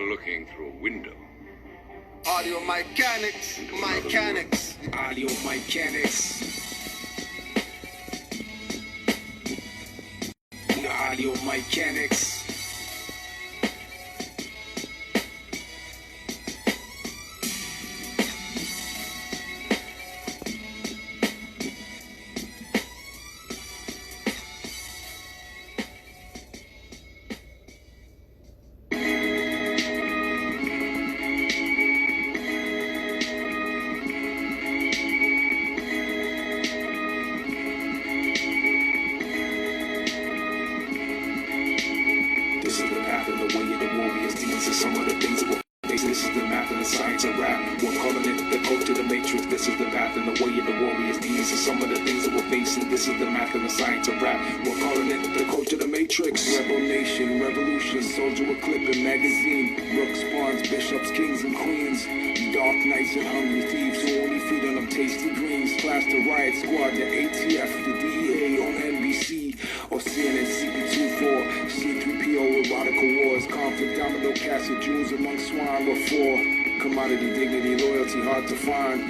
looking through a window. Audio mechanics, mechanics. Audio mechanics. Audio mechanics. To find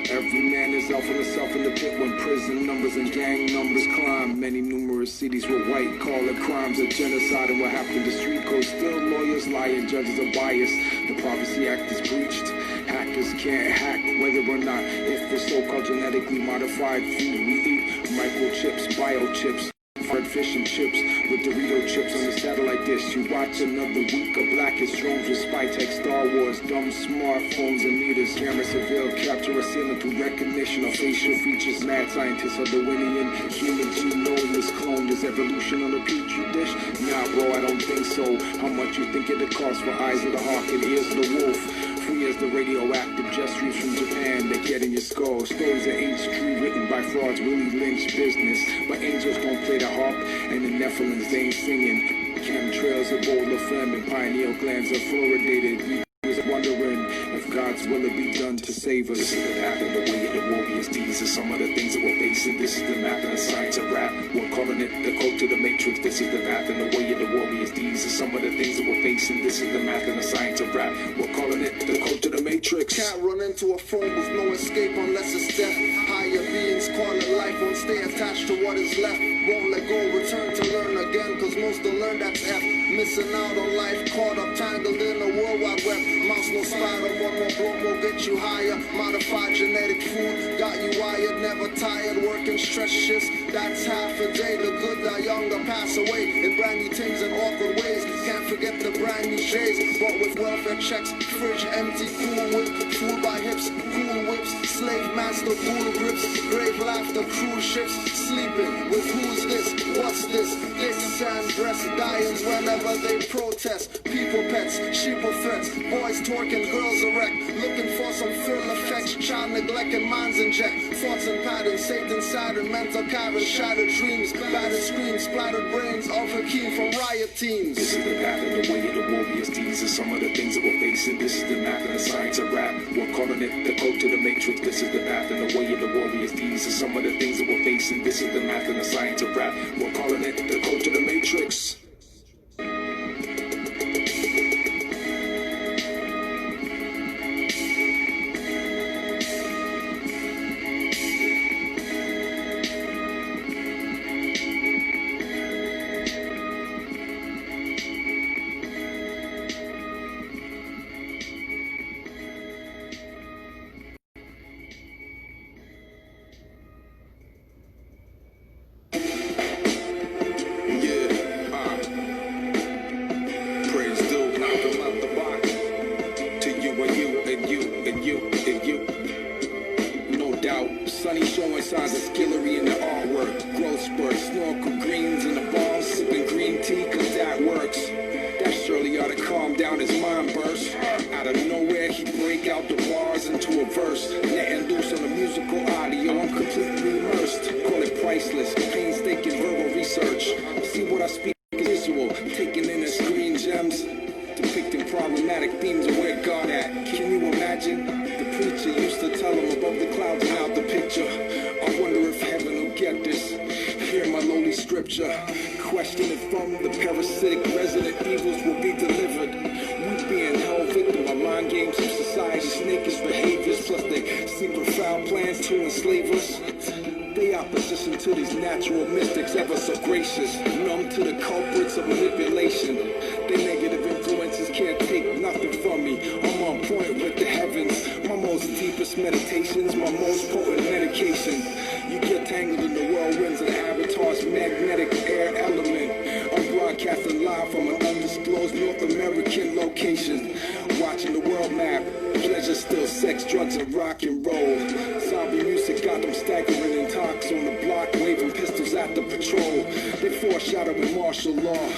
every man is out for himself in the pit when prison numbers and gang numbers climb. Many numerous cities were white collar crimes of genocide and what happened to street code. Still lawyers lie and judges are biased. The Privacy Act is breached. Hackers can't hack whether or not if the so-called genetically modified food we eat. Microchips, biochips, fried fish and chips with Dorito chips on the satellite dish. You watch another week of blackest drones with spy tech, Star Wars, dumb smartphones and meters. Camera surveil, capture a ceiling through recognition of facial features. Mad scientists are Darwinian. Human genome is cloned. Is evolution on a petri dish? Nah, bro, I don't think so. How much you think it'll cost for eyes of the hawk and ears of the wolf? Free as the radioactive gestures from Japan that get in your skull. Stories of ancient tree written by frauds, Willie Lynch business. But angels don't play the harp, and the Nephilims ain't singing. Chemtrails of boulder phlegm and pineal glands are fluoridated. We was wondering if God's will be done to save us. This is the path and the way of the warriors. These are some of the things that we're facing. This is the math and the science of rap. We're calling it the code to the matrix. This is the path and the way of the warriors. These are some of the things that we're facing. This is the math and the science of rap. We're calling it the code to the matrix. Can't run into a phone with no escape unless it's death. Higher beings call it life. Won't stay attached to what is left. Won't let go, return to learn again. Cause most don't learn that's F. Missing out on life, caught up, tangled in a world wide web. Mouse no spider, one more blow will get you higher. Modified genetic food, got you wired, never tired, working stress shifts. That's half a day, the good die young or pass away. In brand new things and awkward ways. Can't forget the brand new shades. Bought with welfare checks, fridge empty, cool whip. Food by hips, cool whips. Slave master, cool grips. Grave laughter, cruise ships. Sleeping with who's this, what's this? This and dress, dying whenever they protest. People pets, sheep or threats. Boys twerking, girls erect. Looking for some thrill effects. Child neglect and minds inject. Thoughts and patterns, Satan, Saturn, mental caverns, shattered dreams. Battered screams, splattered brains. All Hakeem from riot teams. This is the path and the way of the warriors. These are some of the things that we're facing. This is the math and the science of rap. We're calling it the code to the matrix. This is the path and the way of the warriors. These are some of the things that we're facing. This is the math and the science of rap. We're calling it the code to the matrix. Question it from the parasitic resident evils will be delivered. We being held mind games of society, snakish behaviors, plus they secret foul plans to enslave us. They opposition to these natural mystics, ever so gracious, numb to the culprits of manipulation. Their negative influences can't take nothing from me. I'm on point with the heavens. My most deepest meditations, my most potent medication. You get tangled in the whirlwinds of the avatar's magnetic air element. I'm broadcasting live from an undisclosed North American location. Watching the world map. Pleasure still, sex, drugs, and rock and roll. Zombie music got them staggering in talks on the block, waving pistols at the patrol. They foreshadowing martial law.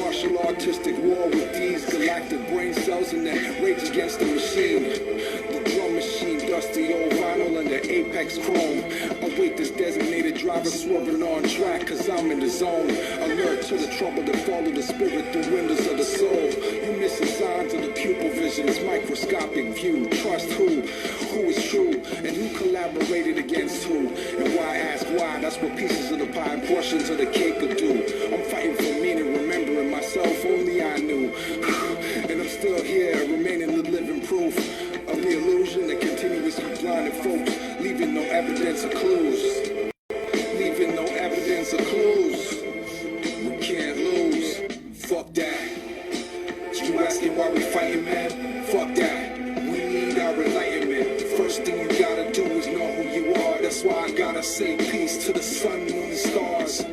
Martial artistic war with these galactic brain cells and that rage against the machine. The drum machine, dusty old vinyl and the apex chrome. Await this designated driver swerving on track, cause I'm in the zone. Alert to the trouble that follow the spirit through windows of the soul. You missing signs of the pupil vision, it's microscopic view. Trust who is true, and who collaborated against who. And why ask why, that's what pieces of the pie and portions of the cake will do. I'm fighting for meaning, remembering myself, only I knew. And I'm still here, remaining the living proof of the illusion that continuously blinded folks, leaving no evidence of clues. Leaving no evidence of clues. We can't lose. Fuck that. You asking why we fighting, man? Fuck that. We need our enlightenment. First thing you gotta do is know who you are. That's why I gotta say peace to the sun, moon, and stars.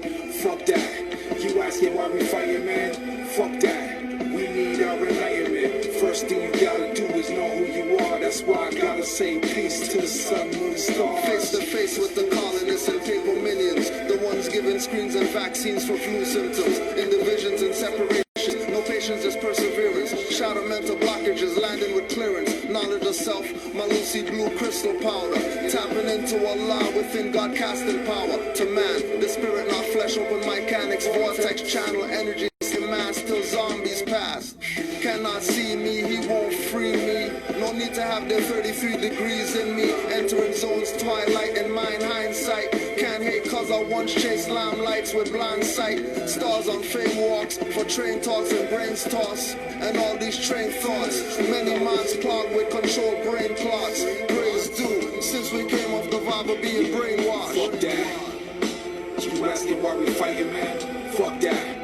Fuck that. You asking why we fighting, man? Fuck that. We need our enlightenment. First thing you gotta do is know who you are. That's why I gotta say peace to the sun, moon, and stars. Face to face with the colonists and paper minions, the ones giving screens and vaccines for flu symptoms, in divisions and separation. No patience, just perseverance. Shadow mental blockages, landing with clearance. Knowledge of self, my lucid blue crystal powder. Tapping into Allah within God casting power. To man, the spirit not flesh, open mechanics, vortex channel energy. Mass till zombies pass. Cannot see me, he won't free me. No need to have the 33 degrees in me. Entering zones, twilight and mind hindsight. Can't hate cause I once chased limelights with blind sight. Stars on fame walks for train talks and brains toss. And all these train thoughts. Many minds clogged with controlled brain clots. Praise due, since we came off the vibe of being brainwashed. Fuck that. You asking why we fighting, man? Fuck that.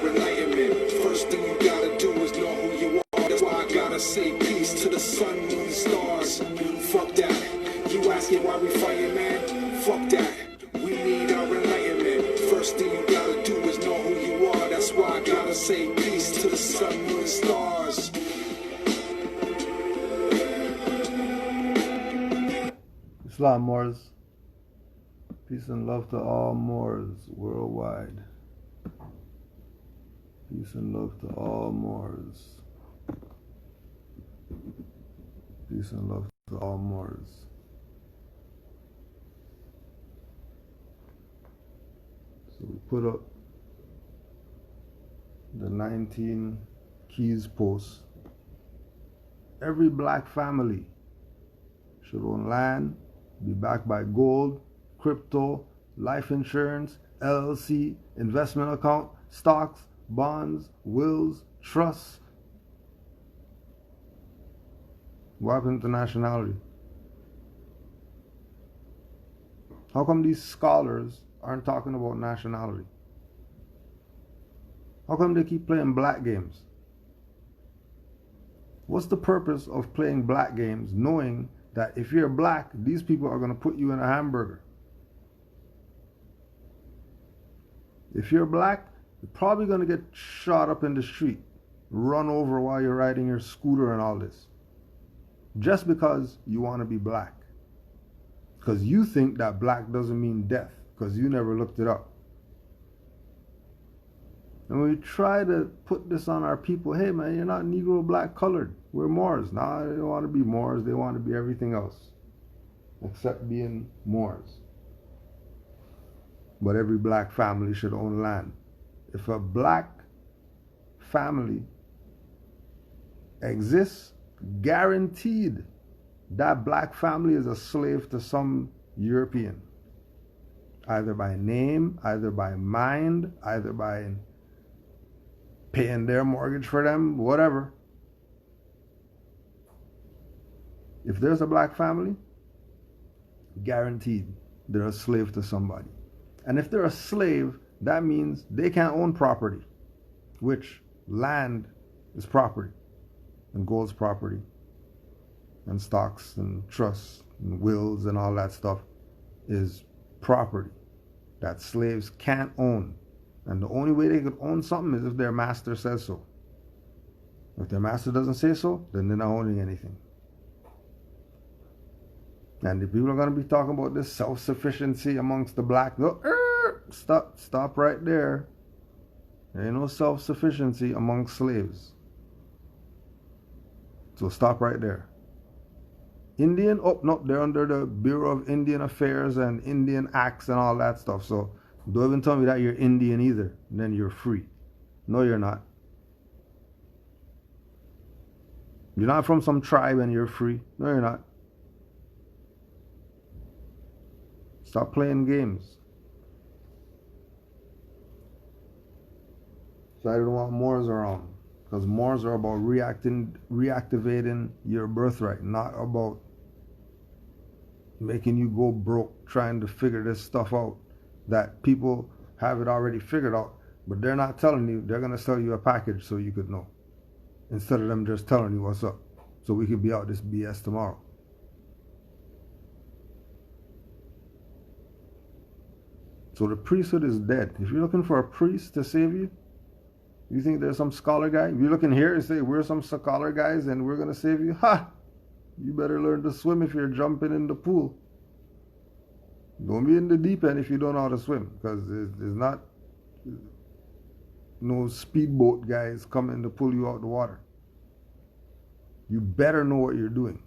Enlightenment. First thing you gotta do is know who you are. That's why I gotta say peace to the sun, moon, and stars. Fuck that. You asking why we fighting, man? Fuck that. We need our enlightenment. First thing you gotta do is know who you are. That's why I gotta say peace to the sun, moon, and stars. Islam Moors. Peace and love to all Moors worldwide. Peace and love to all Moors. Peace and love to all Moors. So we put up the 19 Keys post. Every black family should own land, be backed by gold, crypto, life insurance, LLC, investment account, stocks, bonds, wills, trusts. What happened to nationality? How come these scholars aren't talking about nationality? How come they keep playing black games? What's the purpose of playing black games knowing that if you're black, these people are going to put you in a hamburger? If you're black, you're probably going to get shot up in the street, run over while you're riding your scooter and all this. Just because you want to be black. Because you think that black doesn't mean death, because you never looked it up. And we try to put this on our people, hey man, you're not Negro, black, colored. We're Moors. Nah, they don't want to be Moors, they want to be everything else. Except being Moors. But every black family should own land. If a black family exists, guaranteed that black family is a slave to some European. Either by name, either by mind, either by paying their mortgage for them, whatever. If there's a black family, guaranteed they're a slave to somebody. And if they're a slave, that means they can't own property, which land is property, and gold's property, and stocks and trusts and wills and all that stuff is property that slaves can't own. And the only way they could own something is if their master says so. If their master doesn't say so, then they're not owning anything. And the people are going to be talking about this self-sufficiency amongst the black. Stop right there. There ain't no self-sufficiency amongst slaves. So stop right there. Indian? Oh, no, they're under the Bureau of Indian Affairs and Indian Acts and all that stuff. So don't even tell me that you're Indian either. Then you're free. No, you're not. You're not from some tribe and you're free. No, you're not. Stop playing games. So I don't want Moors around. Because Moors are about reactivating your birthright, not about making you go broke trying to figure this stuff out that people have it already figured out, but they're not telling you. They're going to sell you a package so you could know, instead of them just telling you what's up so we could be out this BS tomorrow. So the priesthood is dead. If you're looking for a priest to save you, you think there's some scholar guy? If you're looking here and say we're some scholar guys and we're going to save you, you better learn to swim if you're jumping in the pool. Don't be in the deep end if you don't know how to swim, because there's not no speedboat guys coming to pull you out the water. You better know what you're doing.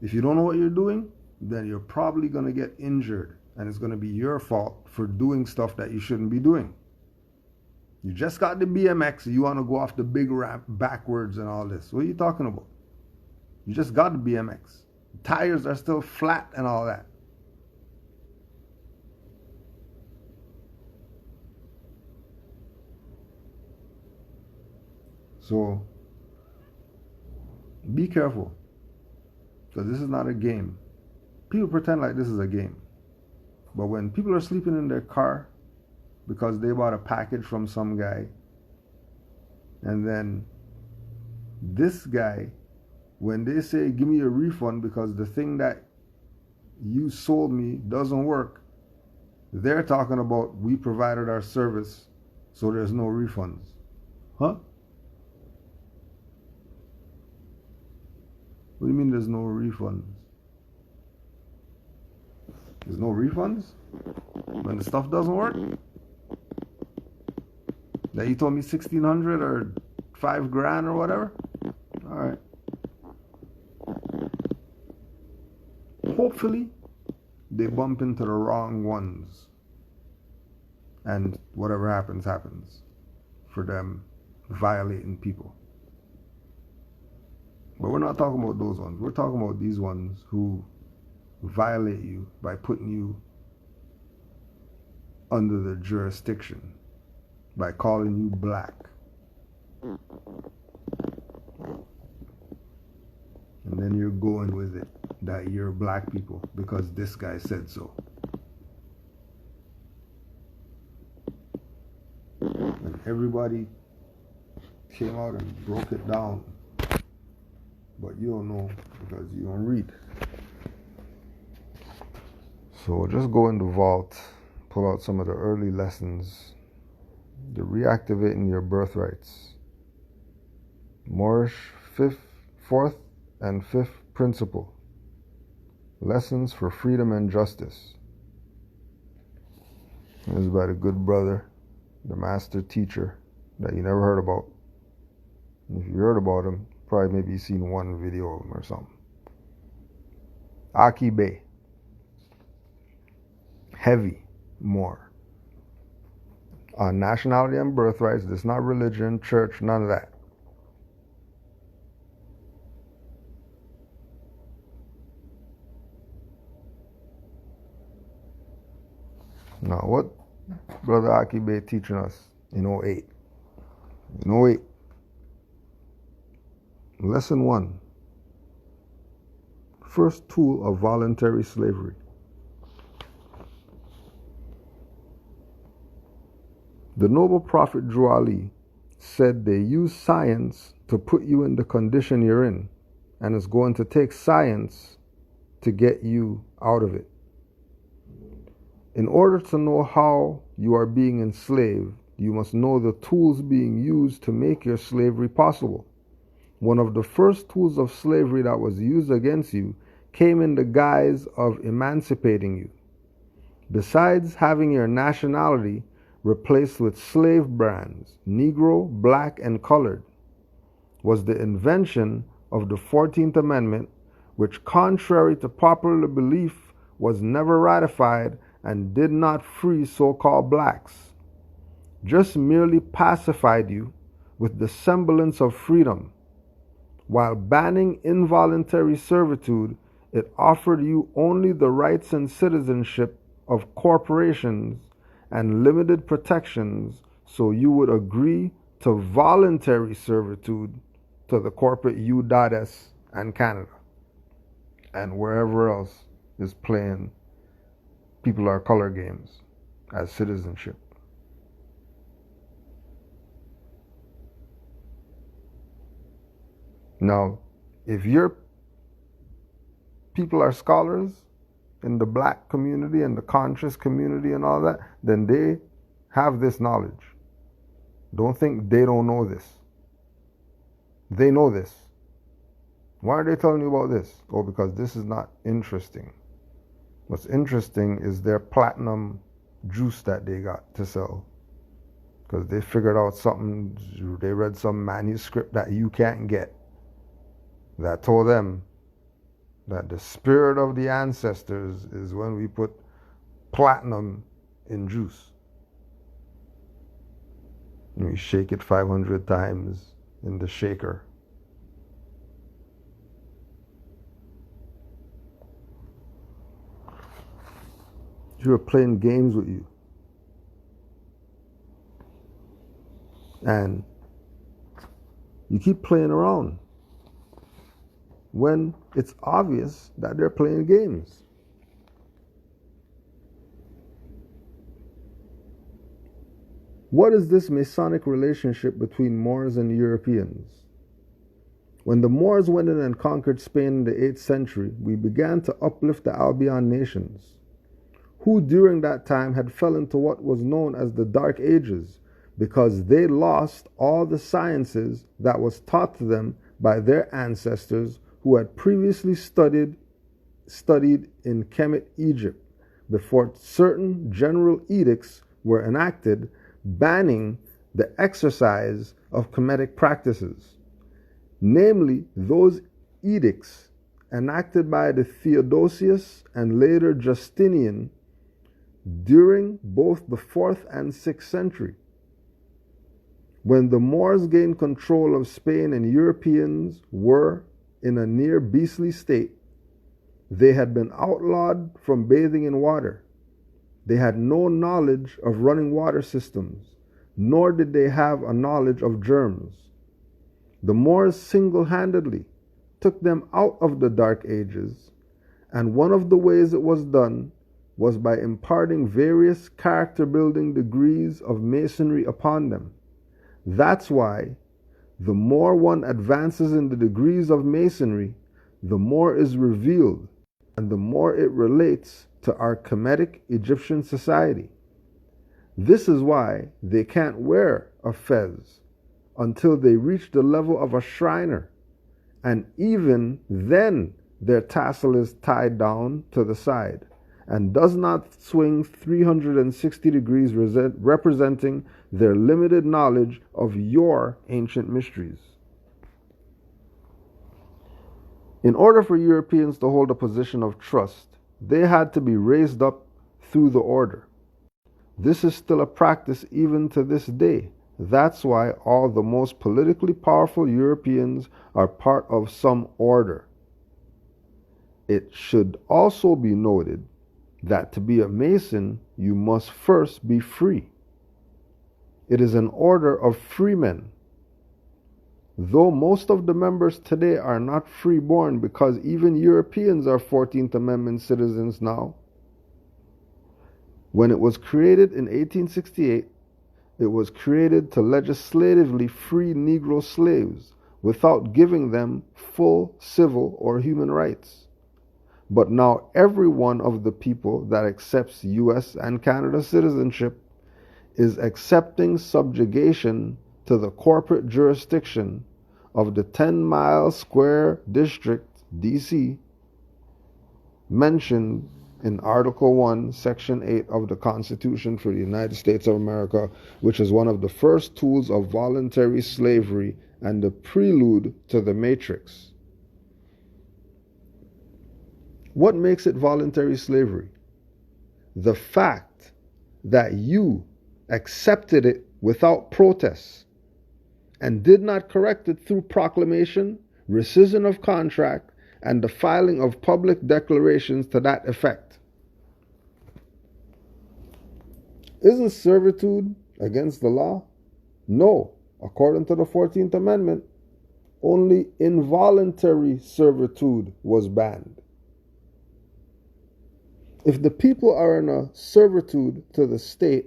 If you don't know what you're doing, then you're probably going to get injured, and it's going to be your fault for doing stuff that you shouldn't be doing. You just got the BMX, you want to go off the big ramp backwards and all this. What are you talking about? You just got the BMX. Tires are still flat and all that. So, be careful. Because this is not a game. People pretend like this is a game. But when people are sleeping in their car because they bought a package from some guy, and then this guy, when they say give me a refund because the thing that you sold me doesn't work, they're talking about we provided our service so there's no refunds. Huh? What do you mean there's no refunds? There's no refunds? When the stuff doesn't work? That you told me $1,600 or $5,000 or whatever? Alright. Hopefully, they bump into the wrong ones. And whatever happens, happens. For them violating people. But we're not talking about those ones. We're talking about these ones who violate you by putting you under the jurisdiction, by calling you black. And then you're going with it, that you're black people because this guy said so. And everybody came out and broke it down. But you don't know because you don't read. So just go in the vault, pull out some of the early lessons, the reactivating your birthrights. Moorish 4th and 5th principle. Lessons for freedom and justice. This is by the good brother, the master teacher that you never heard about. And if you heard about him, probably maybe seen one video of him or something. Aki Bay. Heavy more. On nationality and birthrights. This is not religion, church, none of that. Now what Brother Aki Bay teaching us in 08? In 08. Lesson 1. first tool of voluntary slavery. The noble prophet Drew Ali said they use science to put you in the condition you're in, and it's going to take science to get you out of it. In order to know how you are being enslaved, you must know the tools being used to make your slavery possible. One of the first tools of slavery that was used against you came in the guise of emancipating you. Besides having your nationality replaced with slave brands, Negro, black, and colored, was the invention of the 14th Amendment, which, contrary to popular belief, was never ratified and did not free so-called blacks, just merely pacified you with the semblance of freedom. While banning involuntary servitude, it offered you only the rights and citizenship of corporations and limited protections, so you would agree to voluntary servitude to the corporate U.S. and Canada and wherever else is playing people are color games as citizenship. Now, if your people are scholars in the black community and the conscious community and all that, then they have this knowledge. Don't think they don't know this. They know this. Why are they telling you about this? Oh, because this is not interesting. What's interesting is their platinum juice that they got to sell. Because they figured out something, they read some manuscript that you can't get, that told them that the spirit of the ancestors is when we put platinum in juice. And we shake it 500 times in the shaker. Who are playing games with you. And you keep playing around when it's obvious that they're playing games. What is this Masonic relationship between Moors and Europeans? When the Moors went in and conquered Spain in the 8th century, we began to uplift the Albion nations, who during that time had fell into what was known as the Dark Ages, because they lost all the sciences that was taught to them by their ancestors who had previously studied in Kemet, Egypt, before certain general edicts were enacted banning the exercise of Kemetic practices. Namely, those edicts enacted by the Theodosius and later Justinian during both the 4th and 6th century. When the Moors gained control of Spain and Europeans were in a near beastly state, they had been outlawed from bathing in water. They had no knowledge of running water systems, nor did they have a knowledge of germs. The Moors single-handedly took them out of the Dark Ages, and one of the ways it was done was by imparting various character-building degrees of masonry upon them. That's why the more one advances in the degrees of masonry, the more is revealed, and the more it relates to our Kemetic Egyptian society. This is why they can't wear a fez until they reach the level of a Shriner, and even then their tassel is tied down to the side and does not swing 360 degrees, representing their limited knowledge of your ancient mysteries. In order for Europeans to hold a position of trust, they had to be raised up through the order. This is still a practice even to this day. That's why all the most politically powerful Europeans are part of some order. It should also be noted that to be a Mason, you must first be free. It is an order of freemen. though most of the members today are not freeborn because even Europeans are 14th Amendment citizens now, when it was created in 1868, it was created to legislatively free Negro slaves without giving them full civil or human rights. But now every one of the people that accepts US and Canada citizenship is accepting subjugation to the corporate jurisdiction of the 10-mile square district, D.C., mentioned in Article 1, Section 8 of the Constitution for the United States of America, which is one of the first tools of voluntary slavery and the prelude to the Matrix. What makes it voluntary slavery? The fact that you accepted it without protest and did not correct it through proclamation, rescission of contract, and the filing of public declarations to that effect. Isn't servitude against the law? No. According to the 14th Amendment, only involuntary servitude was banned. If the people are in a servitude to the state,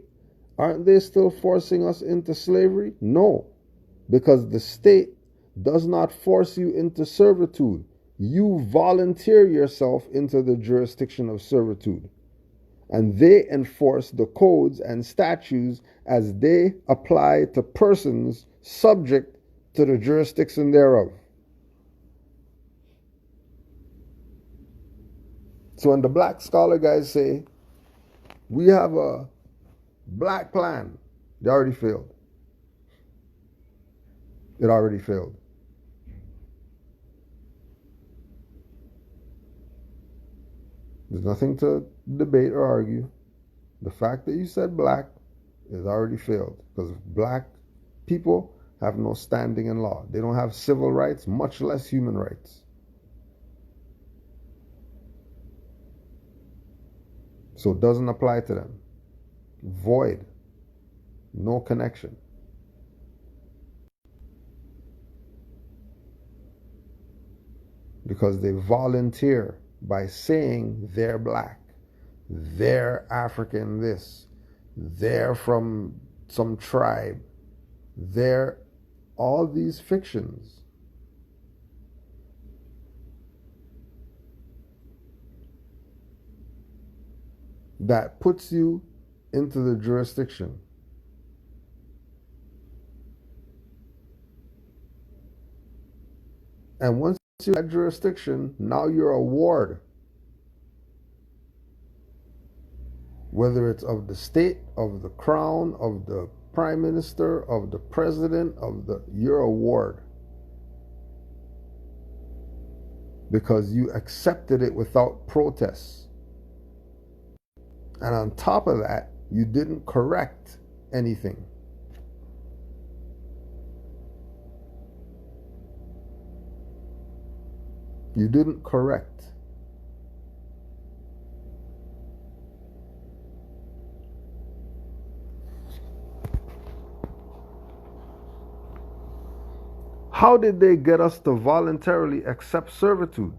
aren't they still forcing us into slavery? No, because the state does not force you into servitude. You volunteer yourself into the jurisdiction of servitude. And they enforce the codes and statutes as they apply to persons subject to the jurisdiction thereof. So when the black scholar guys say, we have a black plan, they already failed. It already failed. There's nothing to debate or argue. The fact that you said black is already failed, because black people have no standing in law. They don't have civil rights, much less human rights. So it doesn't apply to them. Void. No connection. Because they volunteer by saying they're black, they're African this, they're from some tribe, they're all these fictions. That puts you into the jurisdiction. And once you're in that jurisdiction, now you're a ward. Whether it's of the state, of the crown, of the prime minister, of the president, you're a ward. Because you accepted it without protest. And on top of that, you didn't correct anything. You didn't correct. How did they get us to voluntarily accept servitude?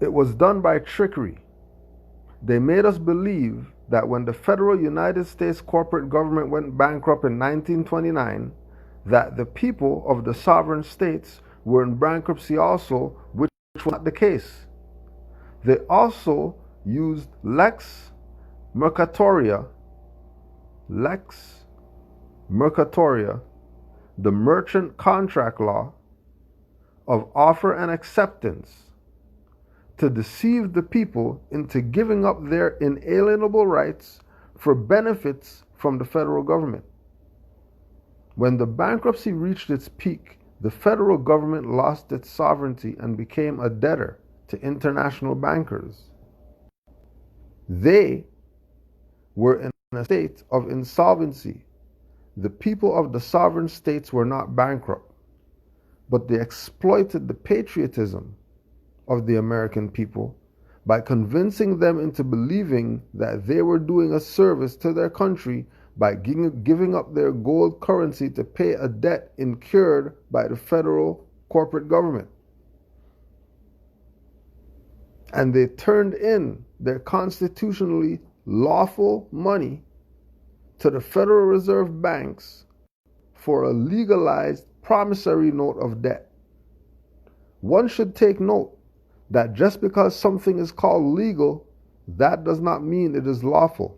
It was done by trickery. They made us believe that when the federal United States corporate government went bankrupt in 1929, that the people of the sovereign states were in bankruptcy also, which was not the case. They also used lex mercatoria, the merchant contract law of offer and acceptance, to deceive the people into giving up their inalienable rights for benefits from the federal government. When the bankruptcy reached its peak, the federal government lost its sovereignty and became a debtor to international bankers. They were in a state of insolvency. The people of the sovereign states were not bankrupt, but they exploited the patriotism of the American people by convincing them into believing that they were doing a service to their country by giving up their gold currency to pay a debt incurred by the federal corporate government. And they turned in their constitutionally lawful money to the Federal Reserve banks for a legalized promissory note of debt. One should take note that just because something is called legal, that does not mean it is lawful.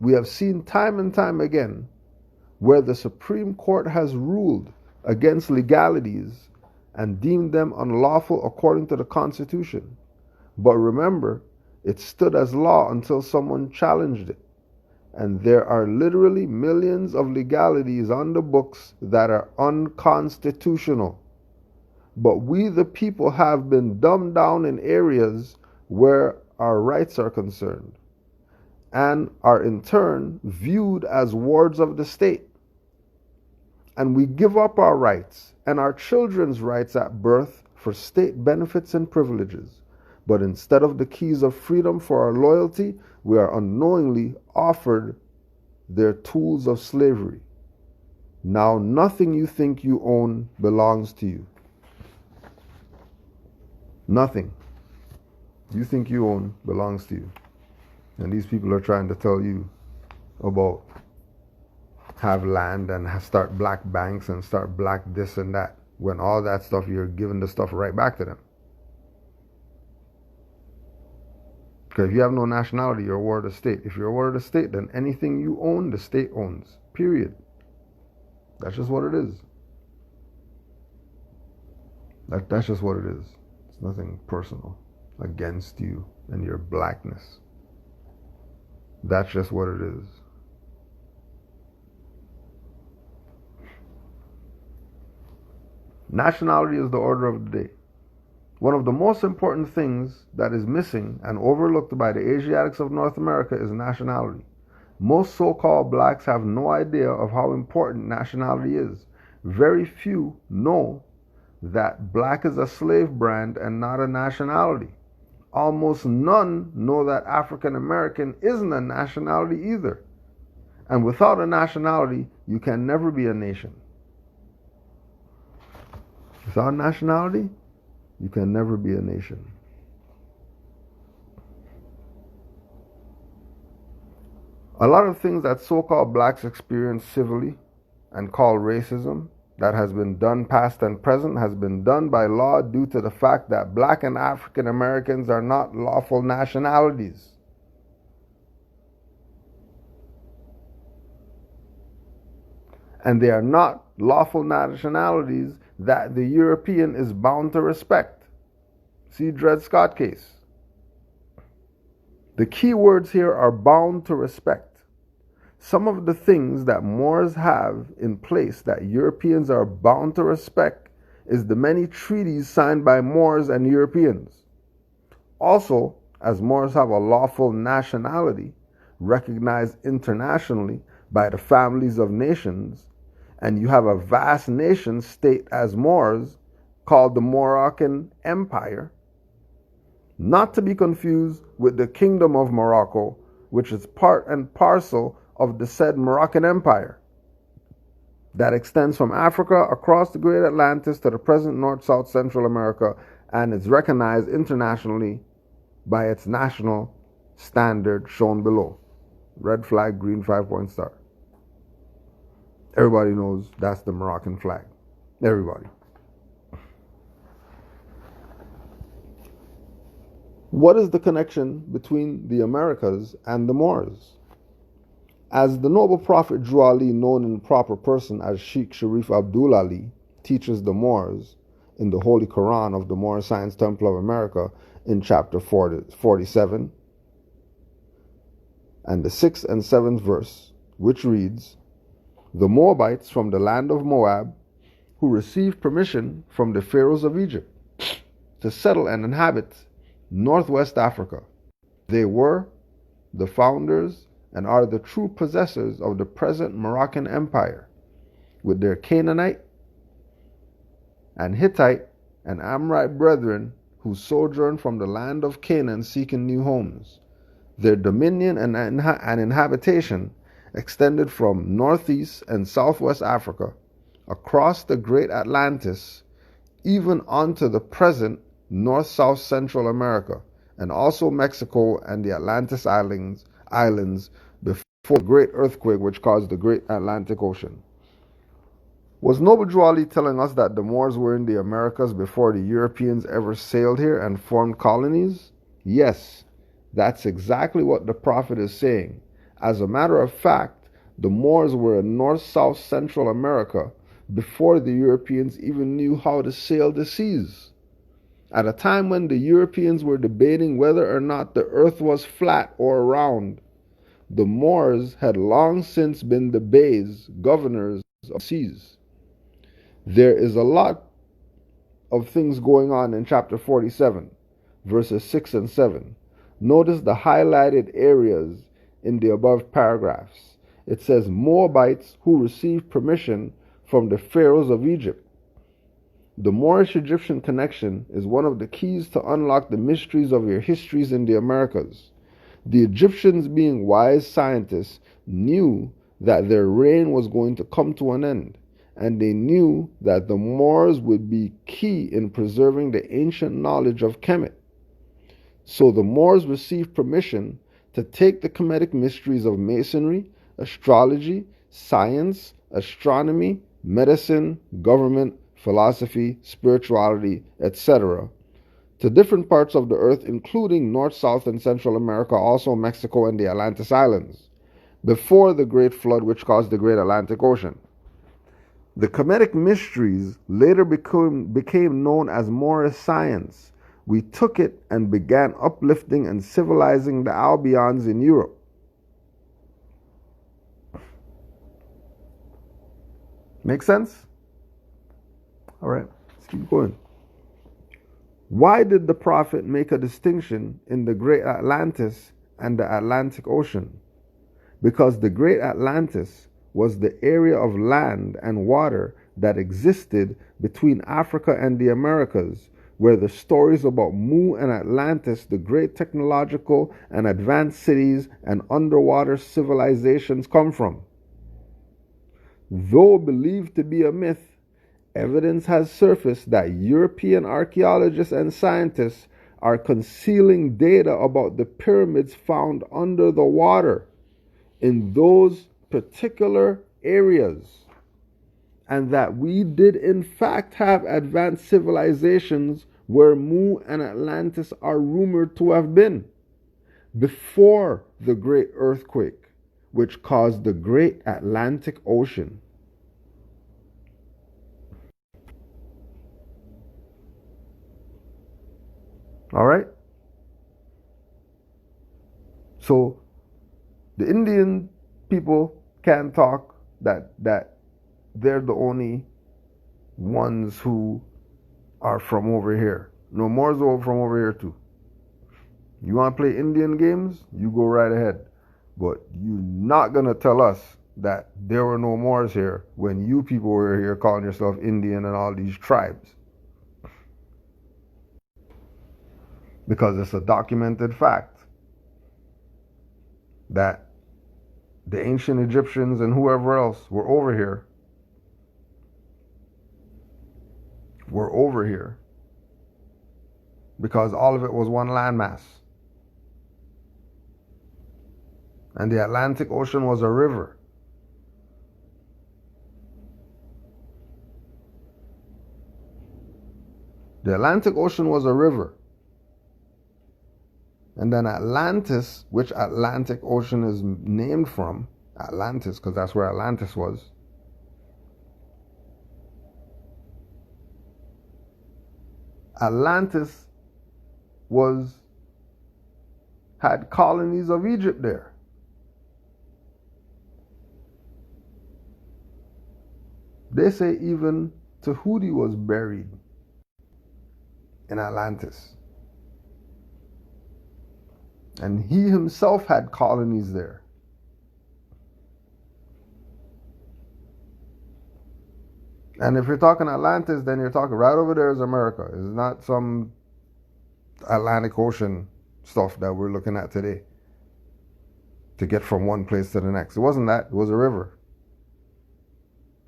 We have seen time and time again where the Supreme Court has ruled against legalities and deemed them unlawful according to the Constitution. But remember, it stood as law until someone challenged it. And there are literally millions of legalities on the books that are unconstitutional. But we, the people, have been dumbed down in areas where our rights are concerned, and are in turn viewed as wards of the state. And we give up our rights and our children's rights at birth for state benefits and privileges. But instead of the keys of freedom for our loyalty, we are unknowingly offered their tools of slavery. Now nothing you think you own belongs to you. Nothing you think you own belongs to you. And these people are trying to tell you about have land and start black banks and start black this and that, when all that stuff, you're giving the stuff right back to them. Because if you have no nationality, you're a ward of state. If you're a ward of the state, then anything you own, the state owns. Period. That's just what it is. That's just what it is. It's nothing personal against you and your blackness. That's just what it is. Nationality is the order of the day. One of the most important things that is missing and overlooked by the Asiatics of North America is nationality. Most so-called blacks have no idea of how important nationality is. Very few know that black is a slave brand and not a nationality. Almost none know that African American isn't a nationality either. And without a nationality, you can never be a nation. Without nationality, you can never be a nation. A lot of things that so-called blacks experience civilly and call racism, that has been done past and present, has been done by law due to the fact that black and African Americans are not lawful nationalities. And they are not lawful nationalities that the European is bound to respect. See Dred Scott case. The key words here are bound to respect. Some of the things that Moors have in place that Europeans are bound to respect is the many treaties signed by Moors and Europeans. Also, as Moors have a lawful nationality recognized internationally by the families of nations, and you have a vast nation state as Moors called the Moroccan Empire, not to be confused with the Kingdom of Morocco, which is part and parcel of the said Moroccan Empire that extends from Africa across the Great Atlantis to the present North, South, Central America, and is recognized internationally by its national standard shown below. Red flag, green 5-point star. Everybody knows that's the Moroccan flag. Everybody. What is the connection between the Americas and the Moors? As the noble prophet Drew Ali, known in proper person as Sheikh Sharif Abdul Ali, teaches the Moors in the Holy Quran of the Moorish Science Temple of America in chapter 47 and the 6th and 7th verse, which reads, "The Moabites from the land of Moab, who received permission from the pharaohs of Egypt to settle and inhabit northwest Africa. They were the founders and are the true possessors of the present Moroccan Empire, with their Canaanite and Hittite and Amorite brethren who sojourn from the land of Canaan seeking new homes. Their dominion and inhabitation extended from northeast and southwest Africa, across the Great Atlantis, even onto the present north-south Central America, and also Mexico and the Atlantis Islands before the great earthquake which caused the Great Atlantic Ocean. Was Noble Drew Ali telling us that the Moors were in the Americas before the Europeans ever sailed here and formed colonies? Yes, that's exactly what the Prophet is saying. As a matter of fact, the Moors were in north-south Central America before the Europeans even knew how to sail the seas. At a time when the Europeans were debating whether or not the earth was flat or round, the Moors had long since been the beys, governors of seas. There is a lot of things going on in chapter 47, verses 6 and 7. Notice the highlighted areas in the above paragraphs. It says Moabites who received permission from the pharaohs of Egypt. The Moorish-Egyptian connection is one of the keys to unlock the mysteries of your histories in the Americas. The Egyptians, being wise scientists, knew that their reign was going to come to an end, and they knew that the Moors would be key in preserving the ancient knowledge of Kemet. So the Moors received permission to take the Kemetic mysteries of masonry, astrology, science, astronomy, medicine, government, philosophy, spirituality, etc., to different parts of the earth, including North, South, and Central America, also Mexico and the Atlantis Islands, before the Great Flood which caused the Great Atlantic Ocean. The Kemetic mysteries later became known as Moorish science. We took it and began uplifting and civilizing the Albions in Europe. Make sense? All right, let's keep going. Why did the Prophet make a distinction in the Great Atlantis and the Atlantic Ocean? Because the Great Atlantis was the area of land and water that existed between Africa and the Americas, where the stories about Mu and Atlantis, the great technological and advanced cities and underwater civilizations, come from. Though believed to be a myth, evidence has surfaced that European archaeologists and scientists are concealing data about the pyramids found under the water in those particular areas, and that we did in fact have advanced civilizations where Mu and Atlantis are rumored to have been before the great earthquake which caused the Great Atlantic Ocean. All right? So the Indian people can talk that they're the only ones who are from over here. No, Moors are from over here too. You want to play Indian games? You go right ahead. But you're not going to tell us that there were no Moors here when you people were here calling yourself Indian and all these tribes. Because it's a documented fact that the ancient Egyptians and whoever else were over here because all of it was one landmass. And the Atlantic Ocean was a river. The Atlantic Ocean was a river. And then Atlantis, which Atlantic Ocean is named from, Atlantis, because that's where Atlantis was. Atlantis had colonies of Egypt there. They say even Tahuti was buried in Atlantis. And he himself had colonies there. And if you're talking Atlantis, then you're talking right over there is America. It's not some Atlantic Ocean stuff that we're looking at today. to get from one place to the next. It wasn't that. It was a river.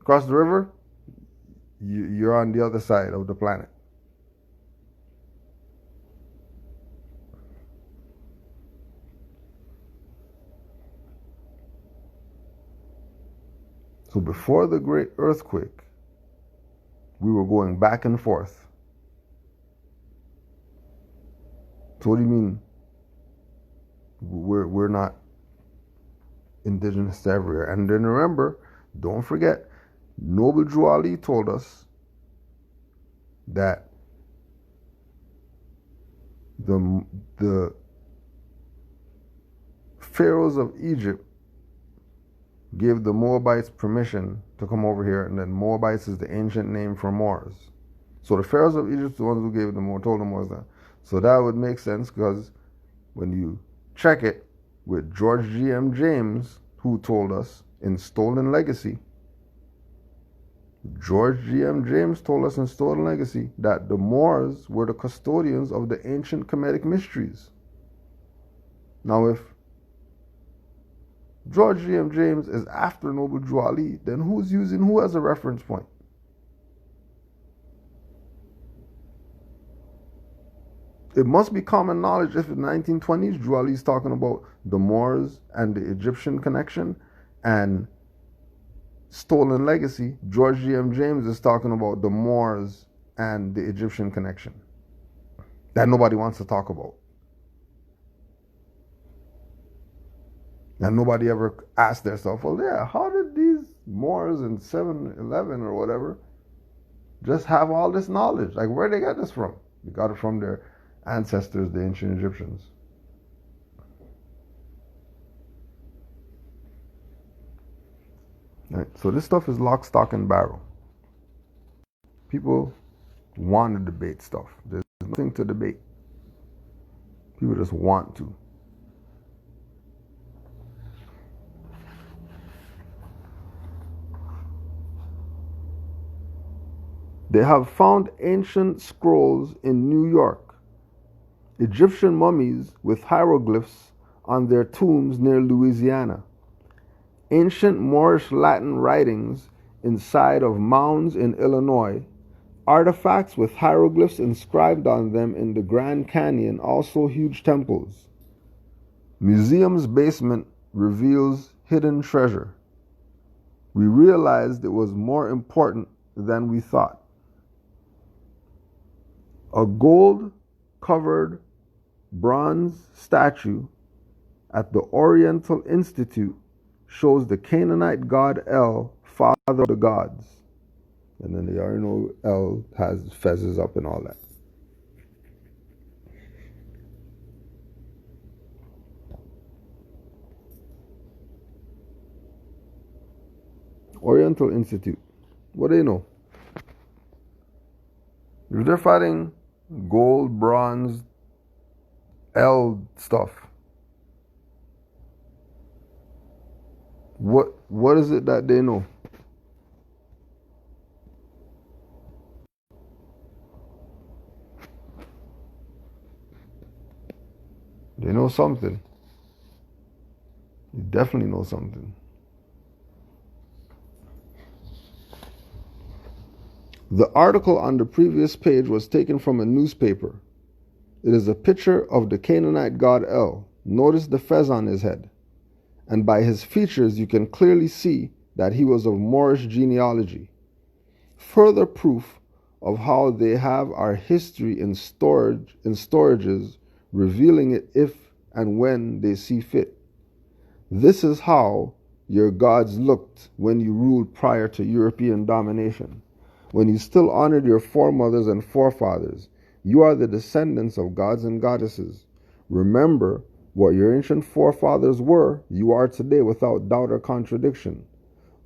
Across the river, you're on the other side of the planet. So before the great earthquake, we were going back and forth. So what do you mean we're not indigenous to everywhere? And then remember, don't forget, Noble Drew Ali told us that the pharaohs of Egypt gave the Moabites permission to come over here, and then Moabites is the ancient name for Moors. So the pharaohs of Egypt are the ones who gave them, told the Moors that. So that would make sense, because when you check it with George G.M. James, who told us in Stolen Legacy, George G.M. James told us in Stolen Legacy that the Moors were the custodians of the ancient Kemetic mysteries. Now, if George G.M. James is after Noble Drew Ali, then who's using who as a reference point? It must be common knowledge if in the 1920s Drew Ali is talking about the Moors and the Egyptian connection, and Stolen Legacy, George G.M. James is talking about the Moors and the Egyptian connection that nobody wants to talk about. And nobody ever asked themselves, well, yeah, how did these Moors in 711 or whatever just have all this knowledge? Like, where'd they get this from? They got it from their ancestors, the ancient Egyptians. Right, so this stuff is lock, stock, and barrel. People want to debate stuff. There's nothing to debate. People just want to. They have found ancient scrolls in New York, Egyptian mummies with hieroglyphs on their tombs near Louisiana, ancient Moorish Latin writings inside of mounds in Illinois, artifacts with hieroglyphs inscribed on them in the Grand Canyon, also huge temples. Museum's basement reveals hidden treasure. We realized it was more important than we thought. A gold-covered bronze statue at the Oriental Institute shows the Canaanite god El, father of the gods. And then they already know El has fezzes up and all that. Oriental Institute. What do they know? If they're fighting gold, bronze, El stuff, what is it that they know? They know something. They definitely know something. The article on the previous page was taken from a newspaper. It is a picture of the Canaanite god El. Notice the fez on his head. And by his features you can clearly see that he was of Moorish genealogy. Further proof of how they have our history in storages, revealing it if and when they see fit. This is how your gods looked when you ruled prior to European domination. When you still honored your foremothers and forefathers, you are the descendants of gods and goddesses. Remember what your ancient forefathers were, you are today without doubt or contradiction.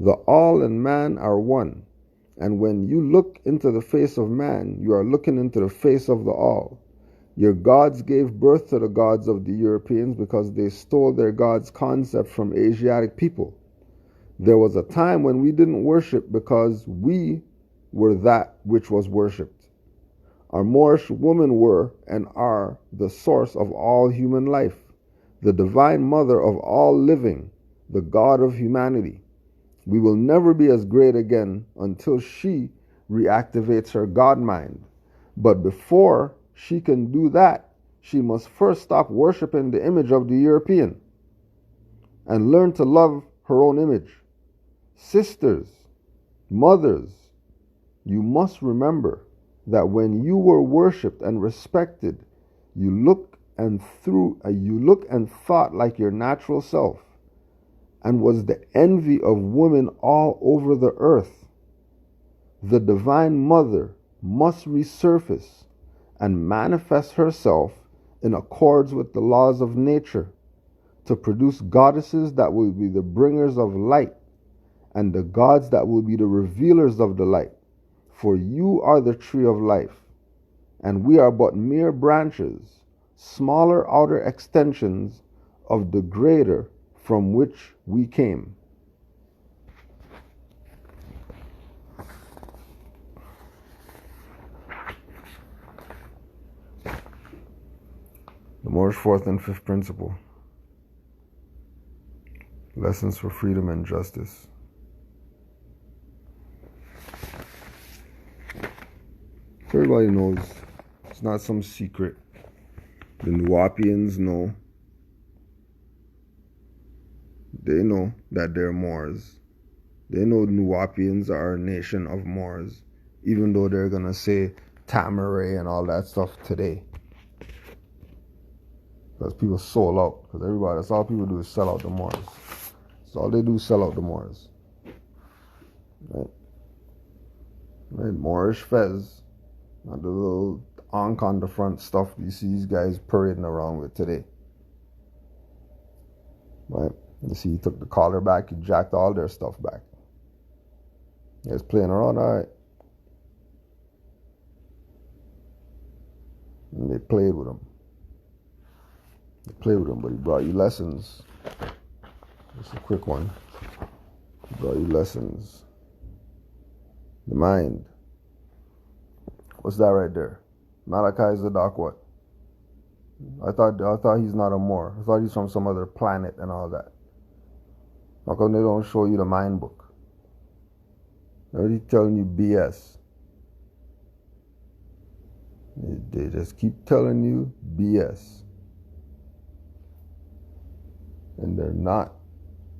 The all and man are one. And when you look into the face of man, you are looking into the face of the all. Your gods gave birth to the gods of the Europeans because they stole their gods' concept from Asiatic people. There was a time when we didn't worship because we were that which was worshipped. Our Moorish women were and are the source of all human life. the divine mother of all living, the God of humanity. We will never be as great again until she reactivates her God mind. But before she can do that, she must first stop worshiping the image of the European and learn to love her own image. Sisters, mothers, you must remember that when you were worshipped and respected, you look and thought like your natural self, and was the envy of women all over the earth. The divine mother must resurface and manifest herself in accords with the laws of nature to produce goddesses that will be the bringers of light and the gods that will be the revealers of the light. For you are the tree of life, and we are but mere branches, smaller outer extensions of the greater from which we came. The Moorish fourth and fifth principle. Lessons for freedom and justice. Everybody knows, it's not some secret. The Nuwapians know. They know that they're Moors. They know Nuwapians are a nation of Moors, even though they're going to say Tamaray and all that stuff today. Because people sold out. Because everybody, that's all people do is sell out the Moors. That's all they do is sell out the Moors. Right? Moorish Fez. Not the little Ankh on the front stuff you see these guys parading around with today. Right? You see, he took the collar back, he jacked all their stuff back. You guys playing around, alright. And they played with him. But he brought you lessons. Just a quick one. He brought you lessons. The mind. What's that right there? Malachi Zadok what? I thought he's not a Moor. I thought he's from some other planet and all that. How come they don't show you the mind book? They're already telling you BS. They just keep telling you BS. And they're not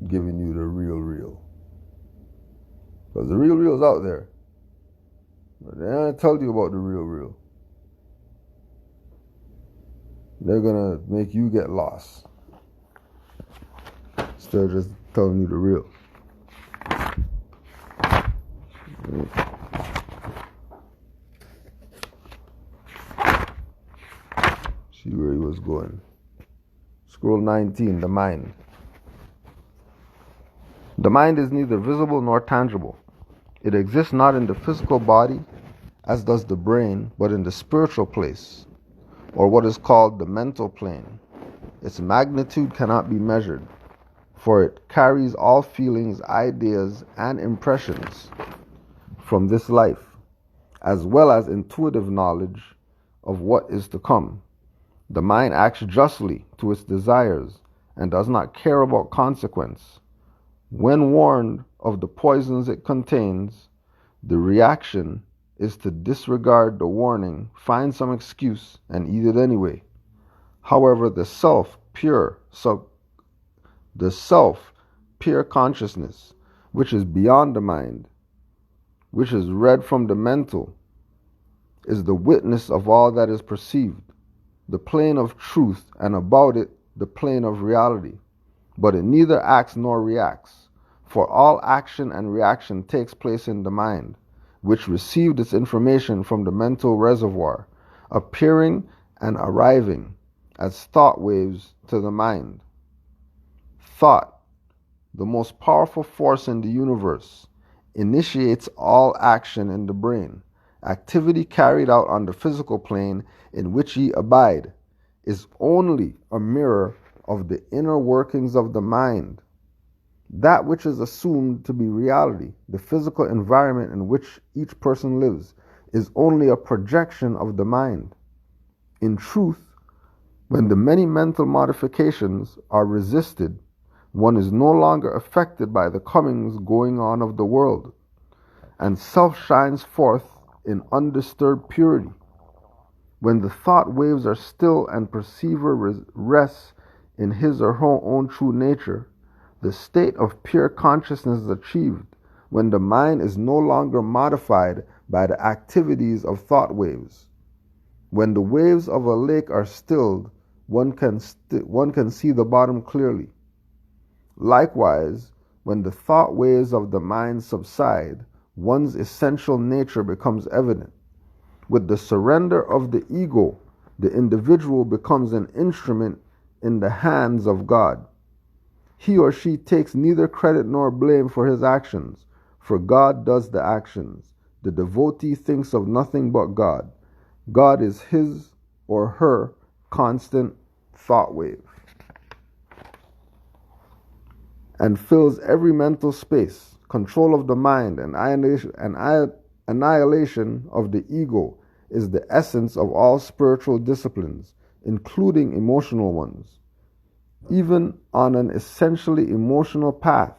giving you the real. Because the real is out there. But they haven't told you about the real. They're going to make you get lost instead of just telling you the real. See where he was going. Scroll 19, the mind. The mind is neither visible nor tangible. It exists not in the physical body, as does the brain, but in the spiritual place, or what is called the mental plane. Its magnitude cannot be measured, for it carries all feelings, ideas, and impressions from this life, as well as intuitive knowledge of what is to come. The mind acts justly to its desires and does not care about consequence. When warned of the poisons it contains, the reaction is to disregard the warning, find some excuse, and eat it anyway. However, the self, pure consciousness, which is beyond the mind, which is read from the mental, is the witness of all that is perceived, the plane of truth, and about it, the plane of reality. But it neither acts nor reacts, for all action and reaction takes place in the mind, which received its information from the mental reservoir, appearing and arriving as thought waves to the mind. Thought, the most powerful force in the universe, initiates all action in the brain. Activity carried out on the physical plane in which ye abide is only a mirror of the inner workings of the mind. That which is assumed to be reality, the physical environment in which each person lives, is only a projection of the mind. In truth, When the many mental modifications are resisted, one is no longer affected by the comings going on of the world, and self shines forth in undisturbed purity. When the thought waves are still and perceiver rests in his or her own true nature, the state of pure consciousness is achieved when the mind is no longer modified by the activities of thought waves. When the waves of a lake are stilled, one can see the bottom clearly. Likewise, when the thought waves of the mind subside, one's essential nature becomes evident. With the surrender of the ego, the individual becomes an instrument in the hands of God. He or she takes neither credit nor blame for his actions, for God does the actions. The devotee thinks of nothing but God. God is his or her constant thought wave, and fills every mental space. Control of the mind and annihilation of the ego is the essence of all spiritual disciplines, including emotional ones. Even on an essentially emotional path,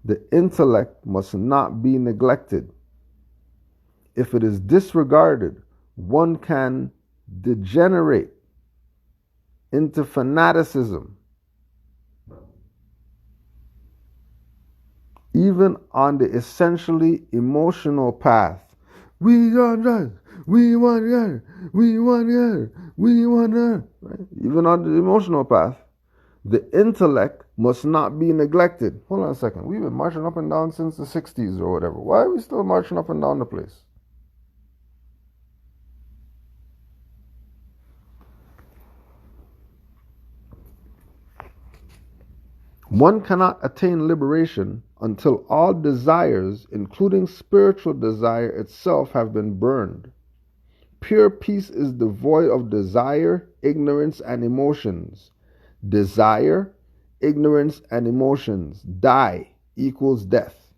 the intellect must not be neglected. If it is disregarded, one can degenerate into fanaticism. Even on the essentially emotional path, we want God, we want God, we want God, we want God. Right? Even on the emotional path, the intellect must not be neglected. Hold on a second. We've been marching up and down since the 60s or whatever. Why are we still marching up and down the place? One cannot attain liberation until all desires, including spiritual desire itself, have been burned. Pure peace is devoid of desire, ignorance, and emotions. Desire, ignorance, and emotions die equals death.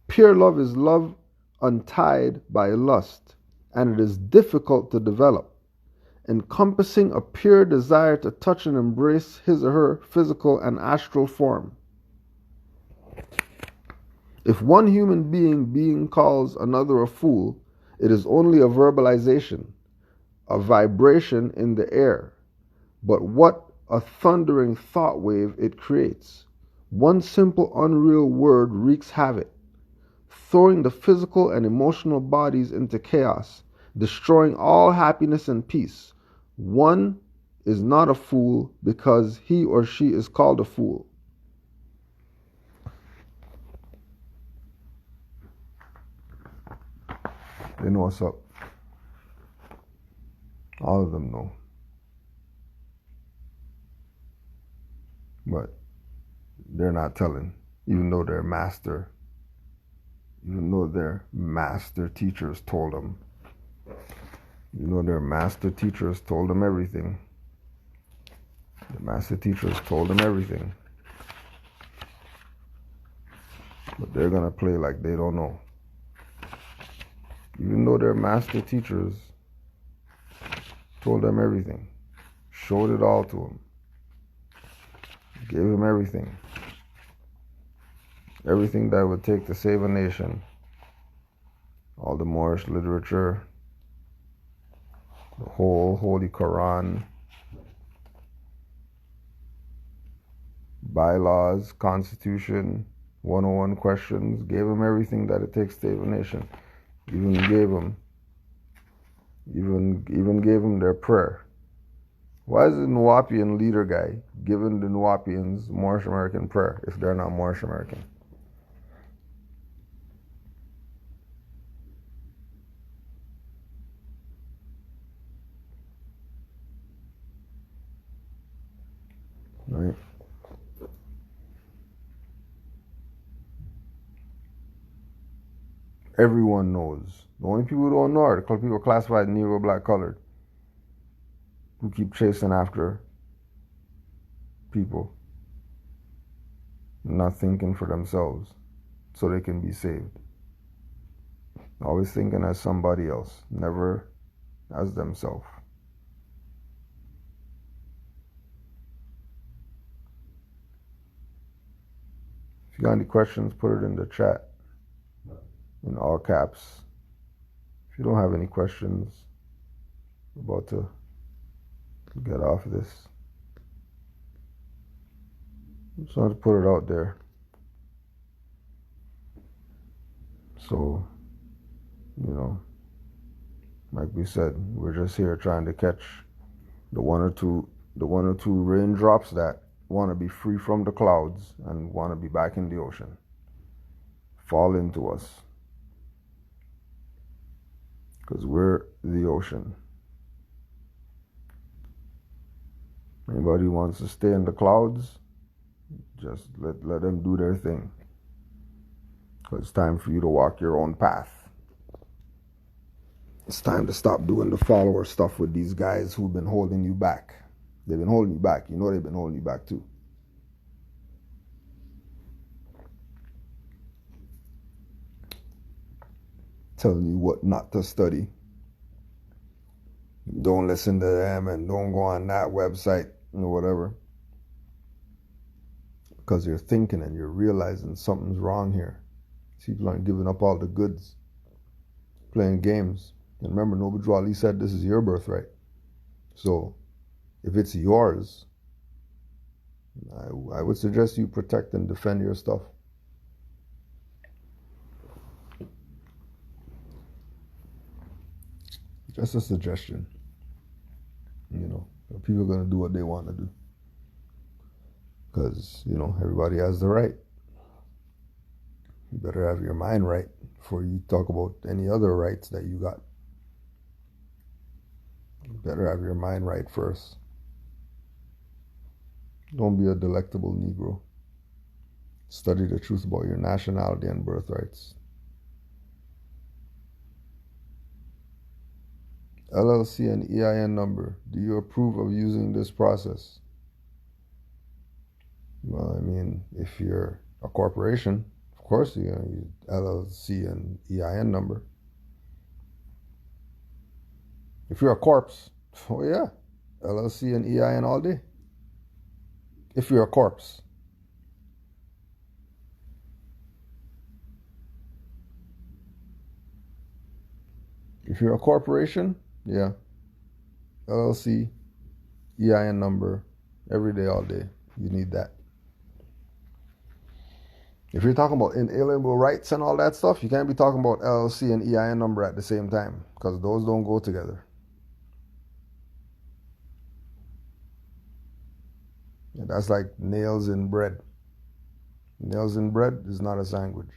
Pure love is love untied by lust, and it is difficult to develop, encompassing a pure desire to touch and embrace his or her physical and astral form. If one human being calls another a fool, it is only a verbalization, a vibration in the air. But what a thundering thought wave it creates. One simple unreal word wreaks havoc, throwing the physical and emotional bodies into chaos, destroying all happiness and peace. One is not a fool because he or she is called a fool. They know what's up. All of them know. But they're not telling, even though their master teachers told them. Their master teachers told them everything. The master teachers told them everything. But they're going to play like they don't know. Even though their master teachers told them everything, showed it all to them, gave them everything. Everything that would take to save a nation. All the Moorish literature, the whole Holy Quran, bylaws, constitution, 101 questions, gave them everything that it takes to save a nation. Even gave them their prayer. Why is the Nuwapian leader guy giving the Nuwapians Moorish American prayer if they're not Moorish American? Right? Everyone knows. The only people who don't know are the people classified Negro, black, colored, who keep chasing after people, not thinking for themselves so they can be saved. Always thinking as somebody else, never as themselves. If you got any questions, put it in the chat in all caps. If you don't have any questions, we're about to get off this. Just wanted to put it out there. So, like we said, we're just here trying to catch the one or two raindrops that want to be free from the clouds and want to be back in the ocean. Fall into us. Because we're the ocean. Anybody who wants to stay in the clouds, just let them do their thing. Because it's time for you to walk your own path. It's time to stop doing the follower stuff with these guys who've been holding you back. They've been holding you back. You know they've been holding you back too. Telling you what not to study. Don't listen to them and don't go on that website or whatever. Because you're thinking and you're realizing something's wrong here. People aren't giving up all the goods. Playing games. And remember, Noble Ali said this is your birthright. So, if it's yours, I would suggest you protect and defend your stuff. Just a suggestion. People are going to do what they want to do. Because, everybody has the right. You better have your mind right before you talk about any other rights that you got. You better have your mind right first. Don't be a delectable Negro. Study the truth about your nationality and birthrights. LLC and EIN number. Do you approve of using this process? Well, if you're a corporation, of course you're going to use LLC and EIN number. If you're a corpse, oh yeah, LLC and EIN all day. If you're a corpse. If you're a corporation, yeah, LLC, EIN number, every day, all day. You need that. If you're talking about inalienable rights and all that stuff, you can't be talking about LLC and EIN number at the same time, because those don't go together. Yeah, that's like nails in bread. Nails in bread is not a sandwich.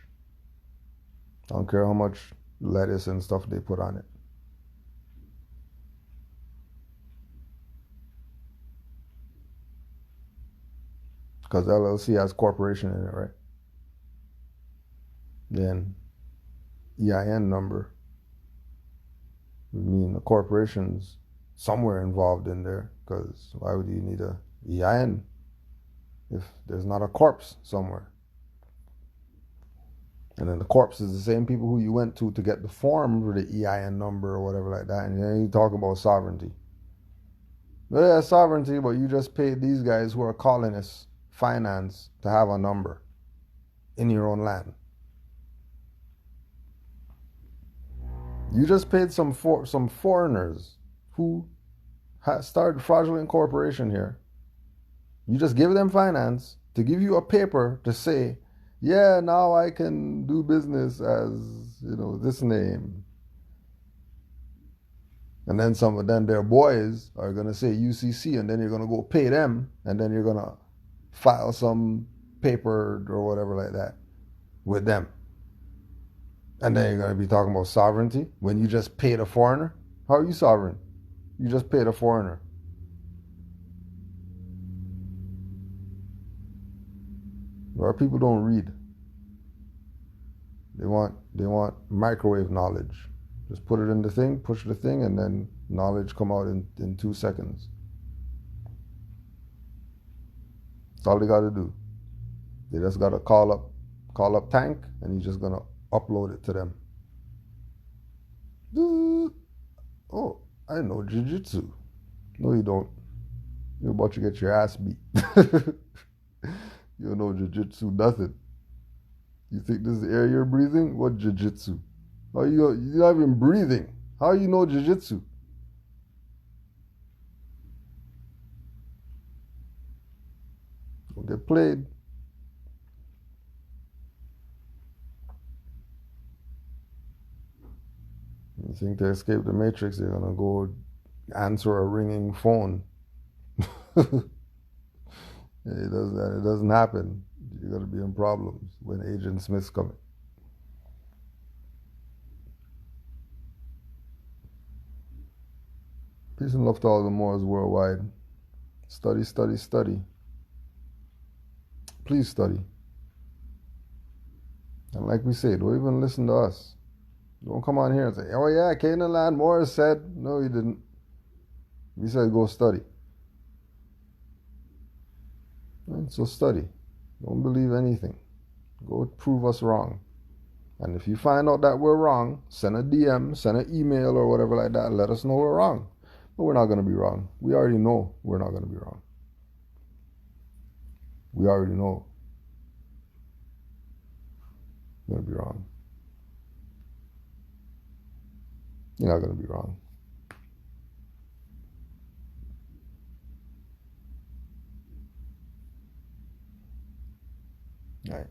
I don't care how much lettuce and stuff they put on it. Because LLC has corporation in it, right? Then EIN number would mean the corporation's somewhere involved in there, because why would you need a EIN if there's not a corpse somewhere? And then the corpse is the same people who you went to get the form for the EIN number or whatever like that. And then you talk about sovereignty. But yeah, sovereignty, but you just paid these guys who are colonists finance to have a number in your own land. You just paid some foreigners who started fraudulent corporation here. You just give them finance to give you a paper to say, yeah, now I can do business as, this name. And then their boys are going to say UCC, and then you're going to go pay them, and then you're going to file some paper or whatever like that with them. And then you're going to be talking about sovereignty when you just paid a foreigner. How are you sovereign? You just paid a foreigner. Our people don't read. They want microwave knowledge. Just put it in the thing, push the thing, and then knowledge come out in 2 seconds. That's all they got to do. They just got to call up Tank, and he's just gonna upload it to them. Oh, I know jiu-jitsu. No, you don't. You're about to get your ass beat. You don't know jiu-jitsu, nothing. You think this is the air you're breathing? What jiu-jitsu? How you're not even breathing. How you know jiu-jitsu? Don't get played. You think to escape the matrix, you're gonna go answer a ringing phone. It doesn't happen. You're gonna be in problems when Agent Smith's coming. Peace and love to all the Moors worldwide. Study, study, study. Please study. And like we say, don't even listen to us. Don't come on here and say, oh yeah, Canaanland Moors said. No, he didn't. We said go study. Right? So study. Don't believe anything. Go prove us wrong. And if you find out that we're wrong, send a DM, send an email or whatever like that. Let us know we're wrong. But we're not going to be wrong. We already know we're not going to be wrong. We already know we're going to be wrong. You're not going to be wrong. All right.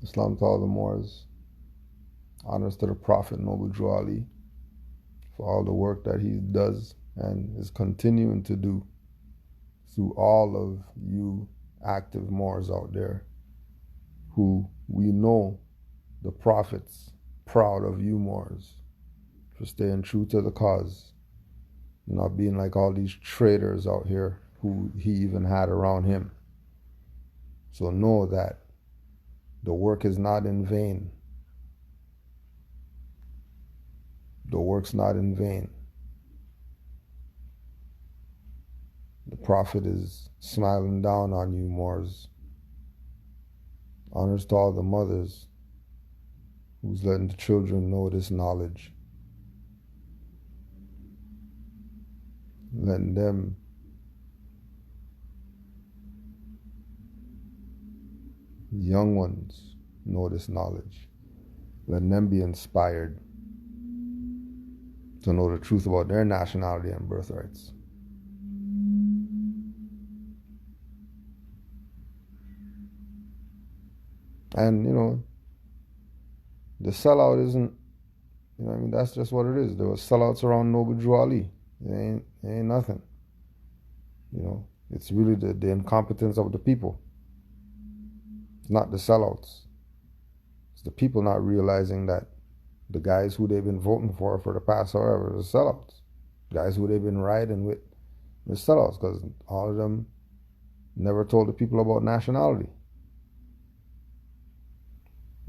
Islam to all the Moors. Honors to the Prophet Noble Drew Ali for all the work that he does and is continuing to do through all of you active Moors out there who we know the Prophet's proud of you Moors for staying true to the cause, not being like all these traitors out here who he even had around him. So know that the work is not in vain. The work's not in vain. The Prophet is smiling down on you, Moors. Honors to all the mothers who's letting the children know this knowledge. Letting them young ones know this knowledge. Letting them be inspired to know the truth about their nationality and birthrights. And, the sellout isn't, that's just what it is. There was sellouts around Noble Drew Ali. It ain't nothing. It's really the incompetence of the people. It's not the sellouts. It's the people not realizing that the guys who they've been voting for the past however are sellouts. Guys who they've been riding with are sellouts because all of them never told the people about nationality.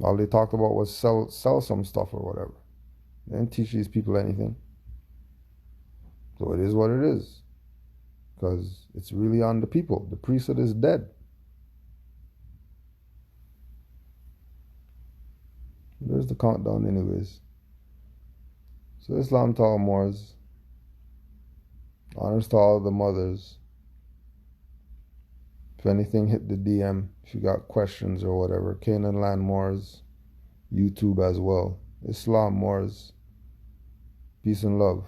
All they talked about was sell some stuff or whatever. They didn't teach these people anything. So it is what it is. Because it's really on the people. The priesthood is dead. There's the countdown anyways. So Islam to all Moors. Honors to all the mothers. If anything, hit the DM if you got questions or whatever. Canaanland Moors, YouTube as well. Islam Moors. Peace and love.